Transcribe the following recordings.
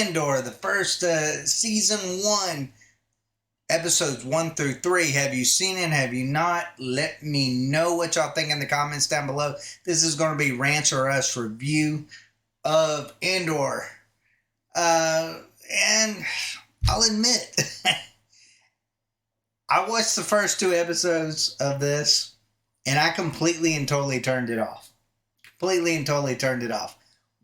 Andor, the first season 1, episodes 1 through 3. Have you seen it? Have you not? Let me know what y'all think in the comments down below. This is going to be Rants or Us review of Andor. And I'll admit, I watched the first 2 episodes of this, and I completely and totally turned it off.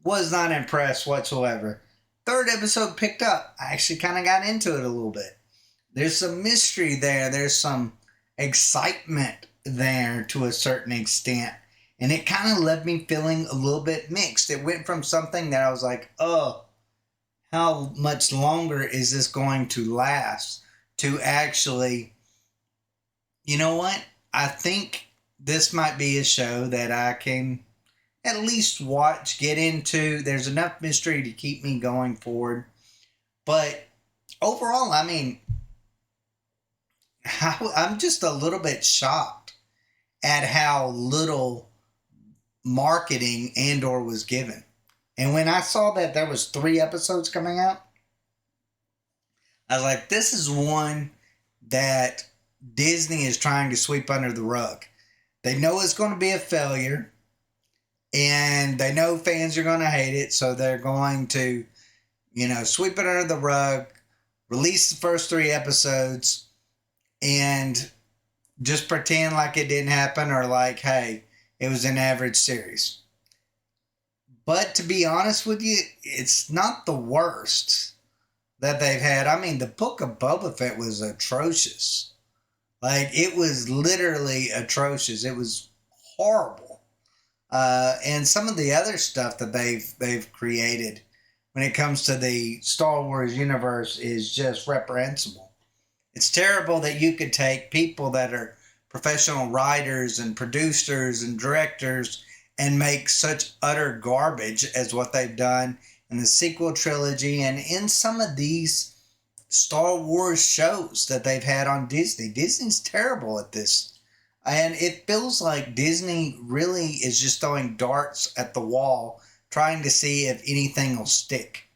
Was not impressed whatsoever. 3rd episode picked up. I actually kind of got into it a little bit. There's some mystery there. There's some excitement there to a certain extent. And it kind of left me feeling a little bit mixed. It went from something that I was like, oh, how much longer is this going to last? To actually, you know what? I think this might be a show that I can at least watch, get into. There's enough mystery to keep me going forward. But overall, I mean, I'm just a little bit shocked at how little marketing Andor was given. And when I saw that there was 3 episodes coming out, I was like, this is one that Disney is trying to sweep under the rug. They know it's going to be a failure, and they know fans are going to hate it, so they're going to, sweep it under the rug, release the first 3 episodes, and just pretend like it didn't happen, or like, hey, it was an average series. But to be honest with you, it's not the worst that they've had. I mean, the Book of Boba Fett was atrocious. Like, it was literally atrocious. It was horrible. And some of the other stuff that they've created when it comes to the Star Wars universe is just reprehensible. It's terrible that you could take people that are professional writers and producers and directors and make such utter garbage as what they've done in the sequel trilogy and in some of these Star Wars shows that they've had on Disney. Disney's terrible at this. And it feels like Disney really is just throwing darts at the wall, trying to see if anything will stick.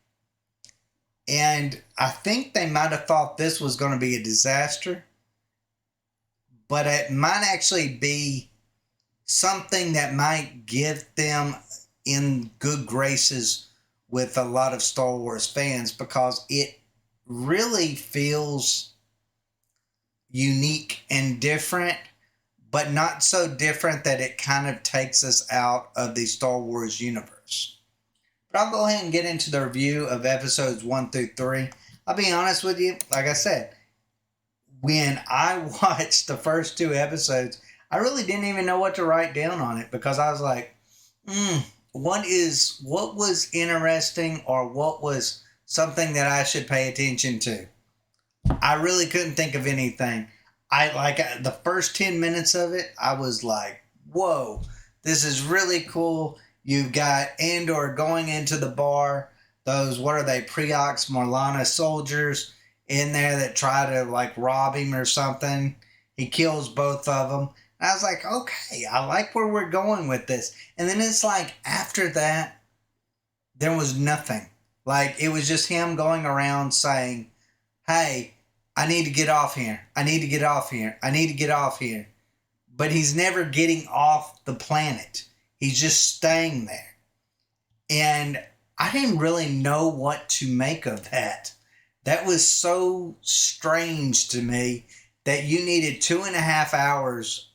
And I think they might have thought this was going to be a disaster, but it might actually be something that might give them in good graces with a lot of Star Wars fans, because it really feels unique and different, but not so different that it kind of takes us out of the Star Wars universe. But I'll go ahead and get into the review of episodes 1 through 3. I'll be honest with you, like I said, when I watched the first 2 episodes, I really didn't even know what to write down on it, because I was like, what was interesting, or what was something that I should pay attention to? I really couldn't think of anything. The first 10 minutes of it, I was like, whoa, this is really cool. You've got Andor going into the bar. Those, what are they, Preox Morlana soldiers in there that try to rob him or something. He kills both of them. And I was like, okay, I like where we're going with this. And then it's like, after that, there was nothing. Like, it was just him going around saying, hey, I need to get off here. I need to get off here. I need to get off here. But he's never getting off the planet. He's just staying there. And I didn't really know what to make of that. That was so strange to me that you needed 2.5 hours.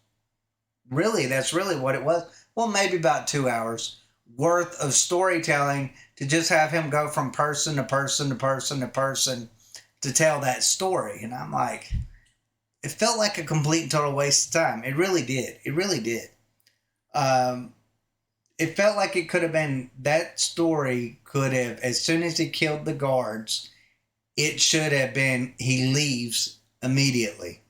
Really, that's really what it was. Well, maybe about 2 hours worth of storytelling to just have him go from person to person to person to person to tell that story. And I'm like, it felt like a complete and total waste of time. It really did. It really did. It felt like it could have been, that story could have, as soon as he killed the guards, it should have been, he leaves immediately.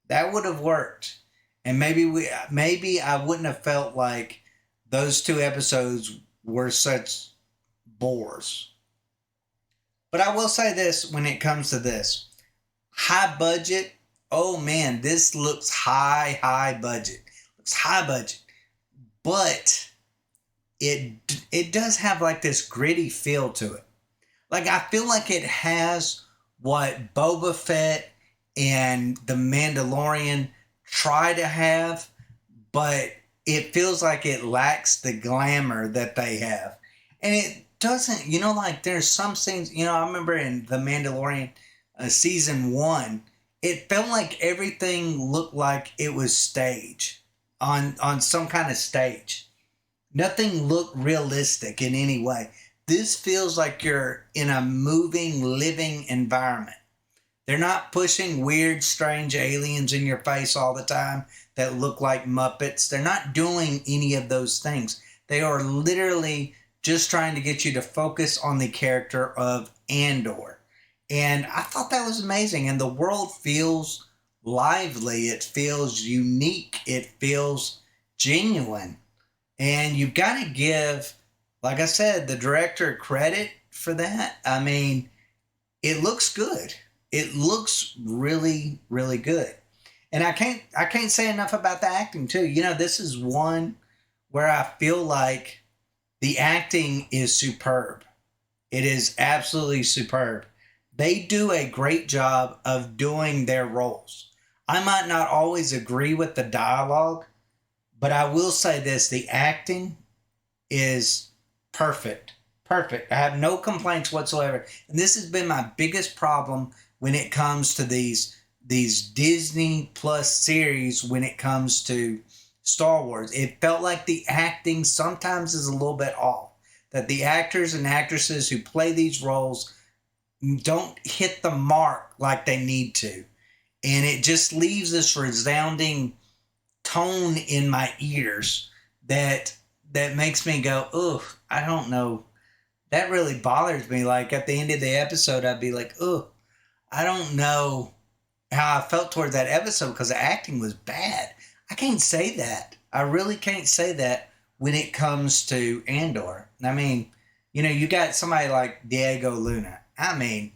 That would have worked. And maybe I wouldn't have felt like those 2 episodes were such bores. But I will say this when it comes to this. High budget. Oh man, this looks high budget. Looks high budget. But it does have like this gritty feel to it. Like, I feel like it has what Boba Fett and The Mandalorian try to have, but it feels like it lacks the glamour that they have. And it doesn't, like there's some scenes, I remember in The Mandalorian season 1, it felt like everything looked like it was stage on some kind of stage. Nothing looked realistic in any way. This feels like you're in a moving, living environment. They're not pushing weird, strange aliens in your face all the time that look like Muppets. They're not doing any of those things. They are literally just trying to get you to focus on the character of Andor. And I thought that was amazing. And the world feels lively. It feels unique. It feels genuine. And you've got to give, like I said, the director credit for that. I mean, it looks good. It looks really, really good. And I can't say enough about the acting too. This is one where I feel like the acting is superb. It is absolutely superb. They do a great job of doing their roles. I might not always agree with the dialogue, but I will say this, the acting is perfect. Perfect. I have no complaints whatsoever. And this has been my biggest problem when it comes to these Disney Plus series when it comes to Star Wars. It felt like the acting sometimes is a little bit off. That the actors and actresses who play these roles don't hit the mark like they need to. And it just leaves this resounding tone in my ears that makes me go, ugh, I don't know. That really bothers me. Like at the end of the episode, I'd be like, ugh, I don't know how I felt toward that episode because the acting was bad. I can't say that. I really can't say that when it comes to Andor. I mean, you got somebody like Diego Luna. I mean,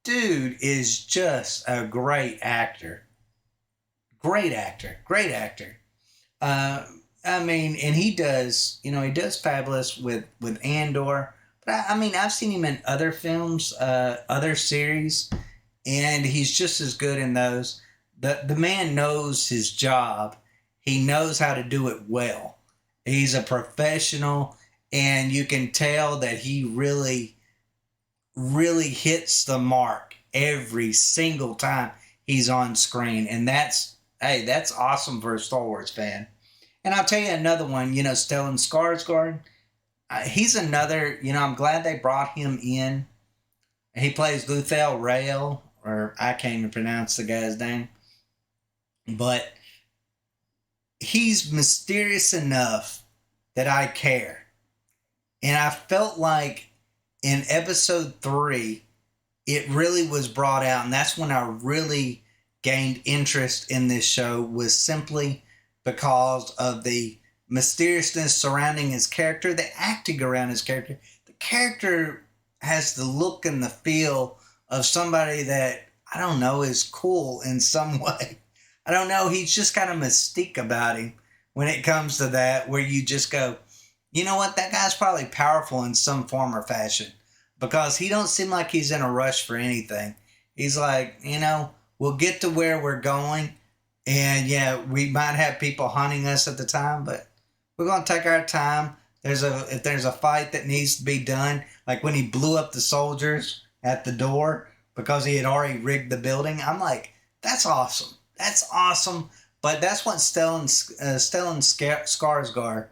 dude is just a great actor. Great actor. Great actor. I mean, and he does fabulous with Andor. But I mean, I've seen him in other films, other series, and he's just as good in those. The man knows his job. He knows how to do it well. He's a professional, and you can tell that he really, really hits the mark every single time he's on screen. And that's awesome for a Star Wars fan. And I'll tell you another one, Stellan Skarsgård. He's another, I'm glad they brought him in. He plays Luthel Rael, or I can't even pronounce the guy's name. But he's mysterious enough that I care. And I felt like in episode 3, it really was brought out. And that's when I really gained interest in this show, was simply because of the mysteriousness surrounding his character, the acting around his character. The character has the look and the feel of somebody that, I don't know, is cool in some way. I don't know, he's just got a mystique about him when it comes to that, where you just go, you know what, that guy's probably powerful in some form or fashion, because he don't seem like he's in a rush for anything. He's like, we'll get to where we're going, and yeah, we might have people hunting us at the time, but we're going to take our time. If there's a fight that needs to be done, like when he blew up the soldiers at the door because he had already rigged the building, I'm like, that's awesome. That's awesome. But that's what Stellan Skarsgård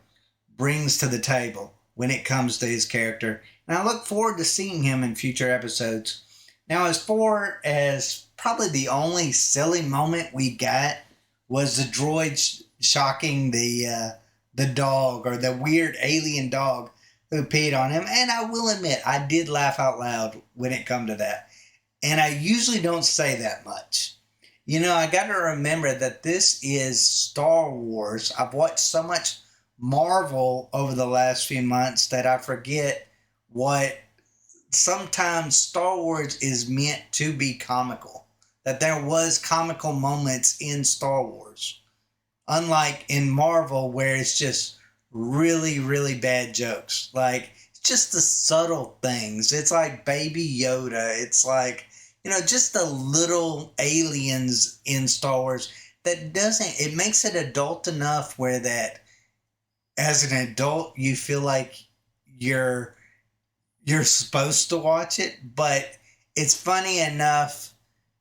brings to the table when it comes to his character. And I look forward to seeing him in future episodes. Now, as far as probably the only silly moment we got was the droid shocking the dog, or the weird alien dog who peed on him. And I will admit, I did laugh out loud when it come to that. And I usually don't say that much. I got to remember that this is Star Wars. I've watched so much Marvel over the last few months that I forget what sometimes Star Wars is meant to be comical. That there was comical moments in Star Wars. Unlike in Marvel, where it's just really, really bad jokes. Like, just the subtle things. It's like Baby Yoda. It's like, just the little aliens in Star Wars that doesn't, it makes it adult enough where that as an adult you feel like you're supposed to watch it, but it's funny enough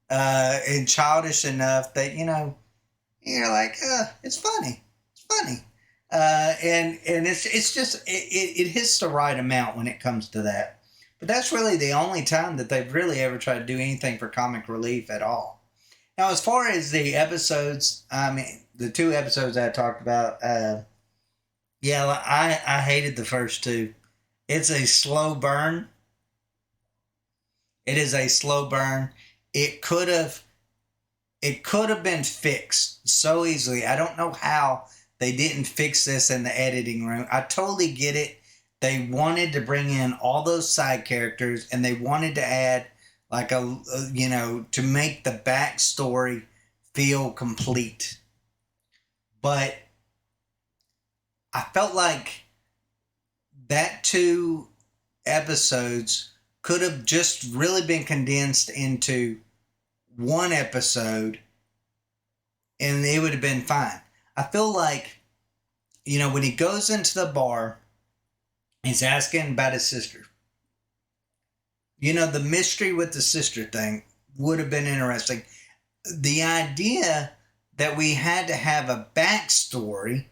and childish enough that you're like, it's funny, it's funny, and it's just it hits the right amount when it comes to that. But that's really the only time that they've really ever tried to do anything for comic relief at all. Now, as far as the episodes, I mean, the 2 episodes I talked about, yeah, I hated the first two. It's a slow burn. It is a slow burn. It could have been fixed so easily. I don't know how they didn't fix this in the editing room. I totally get it. They wanted to bring in all those side characters, and they wanted to add like to make the backstory feel complete. But I felt like that 2 episodes could have just really been condensed into 1 episode, and it would have been fine. I feel like, when he goes into the bar, he's asking about his sister. The mystery with the sister thing would have been interesting. The idea that we had to have a backstory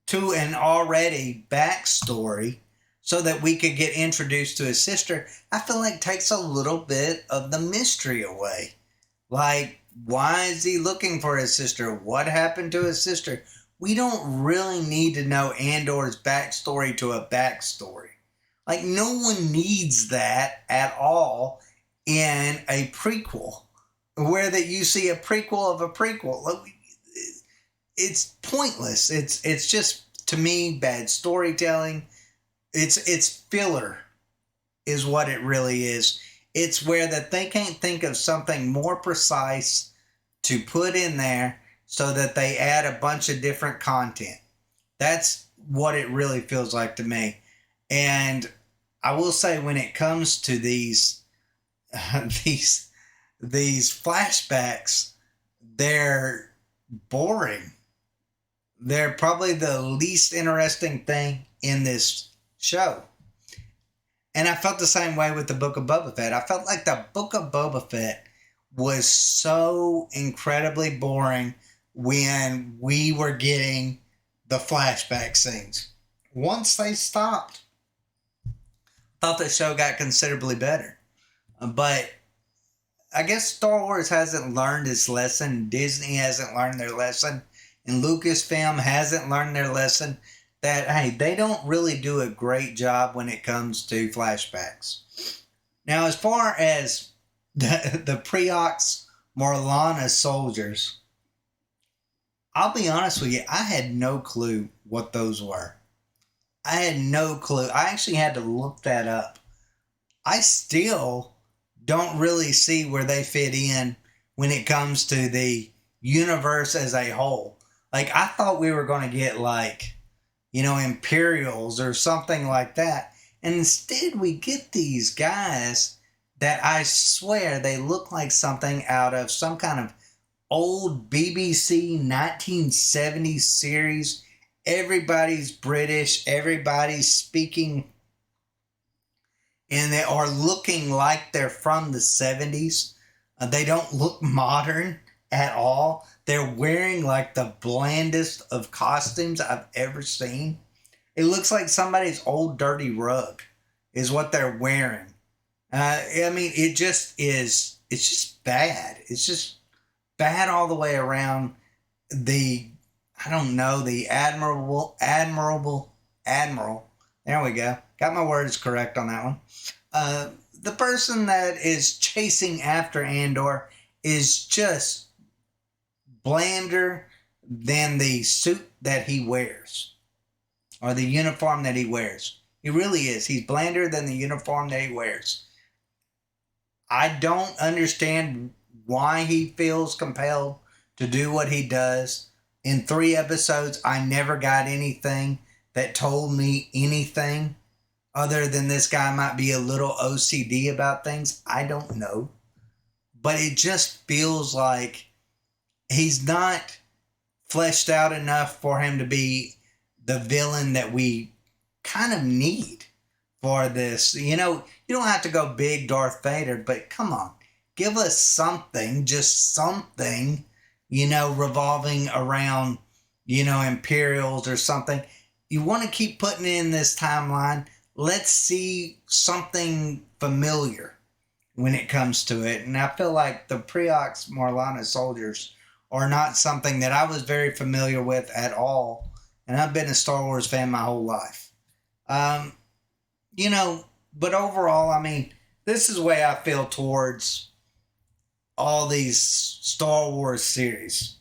to an already backstory so that we could get introduced to his sister, I feel like takes a little bit of the mystery away. Like, why is he looking for his sister? What happened to his sister? We don't really need to know Andor's backstory to a backstory. Like, no one needs that at all in a prequel, where that you see a prequel of a prequel. It's pointless. It's just, to me, bad storytelling. It's filler is what it really is. It's where that they can't think of something more precise to put in there so that they add a bunch of different content. That's what it really feels like to me. And I will say, when it comes to these flashbacks, they're boring. They're probably the least interesting thing in this show. And I felt the same way with the Book of Boba Fett. I felt like the Book of Boba Fett was so incredibly boring when we were getting the flashback scenes. Once they stopped, I thought the show got considerably better. But I guess Star Wars hasn't learned its lesson. Disney hasn't learned their lesson. And Lucasfilm hasn't learned their lesson. That, hey, they don't really do a great job when it comes to flashbacks. Now, as far as the Preox Morlana soldiers, I'll be honest with you, I had no clue what those were. I had no clue. I actually had to look that up. I still don't really see where they fit in when it comes to the universe as a whole. Like, I thought we were going to get, like, Imperials or something like that. And instead we get these guys that I swear they look like something out of some kind of old BBC 1970s series. Everybody's British, everybody's speaking, and they are looking like they're from the 70s. They don't look modern at all. They're wearing like the blandest of costumes I've ever seen. It looks like somebody's old dirty rug is what they're wearing. I mean, it just is, it's just bad. It's just bad all the way around. The admiral. There we go. Got my words correct on that one. The person that is chasing after Andor is just blander than the suit that he wears, or the uniform that he wears. He really is. He's blander than the uniform that he wears. I don't understand why he feels compelled to do what he does. In 3 episodes, I never got anything that told me anything. other than this guy might be a little OCD about things. I don't know. But it just feels like he's not fleshed out enough for him to be the villain that we kind of need for this. You know, you don't have to go big Darth Vader, but come on. Give us something, just something, you know, revolving around, you know, Imperials or something. You want to keep putting in this timeline. Let's see something familiar when it comes to it. And I feel like the Preox Marlana soldiers are not something that I was very familiar with at all. And I've been a Star Wars fan my whole life. You know, but overall, I mean, this is the way I feel towards all these Star Wars series.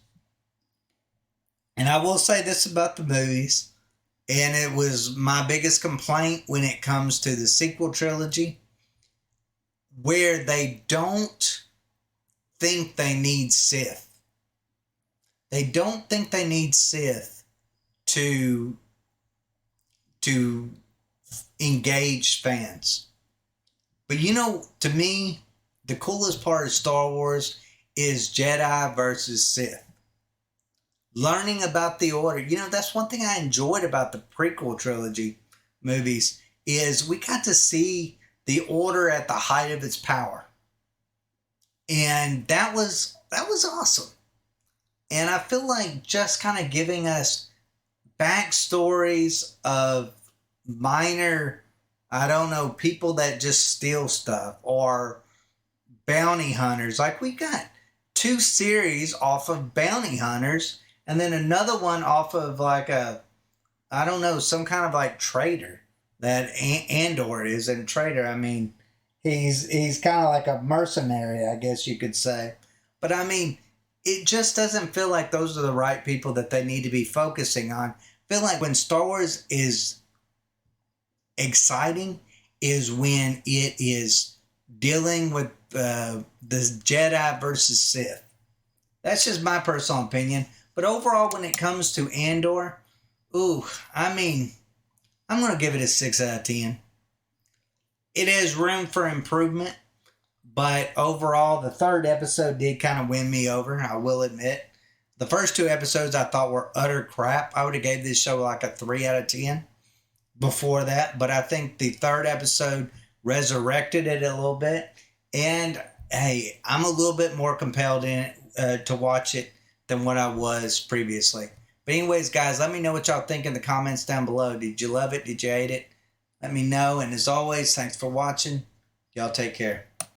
And I will say this about the movies, and it was my biggest complaint when it comes to the sequel trilogy, where they don't think they need Sith. They don't think they need Sith to engage fans. But you know, to me, the coolest part of Star Wars is Jedi versus Sith. Learning about the Order. You know, that's one thing I enjoyed about the prequel trilogy movies is we got to see the Order at the height of its power. And that was awesome. And I feel like just kind of giving us backstories of minor, I don't know, people that just steal stuff or bounty hunters. Like we got 2 series off of bounty hunters and then another one off of like I don't know, some kind of like trader that Andor is. And trader, I mean, he's kind of like a mercenary, I guess you could say. But I mean, it just doesn't feel like those are the right people that they need to be focusing on. I feel like when Star Wars is exciting is when it is dealing with the Jedi versus Sith. That's just my personal opinion. But overall, when it comes to Andor, I mean, I'm going to give it a 6 out of 10. It has room for improvement. But overall, the 3rd episode did kind of win me over, I will admit. The first 2 episodes I thought were utter crap. I would have gave this show like a 3 out of 10 before that. But I think the 3rd episode resurrected it a little bit. And, hey, I'm a little bit more compelled in it, to watch it than what I was previously. But anyways, guys, let me know what y'all think in the comments down below. Did you love it? Did you hate it? Let me know. And as always, thanks for watching. Y'all take care.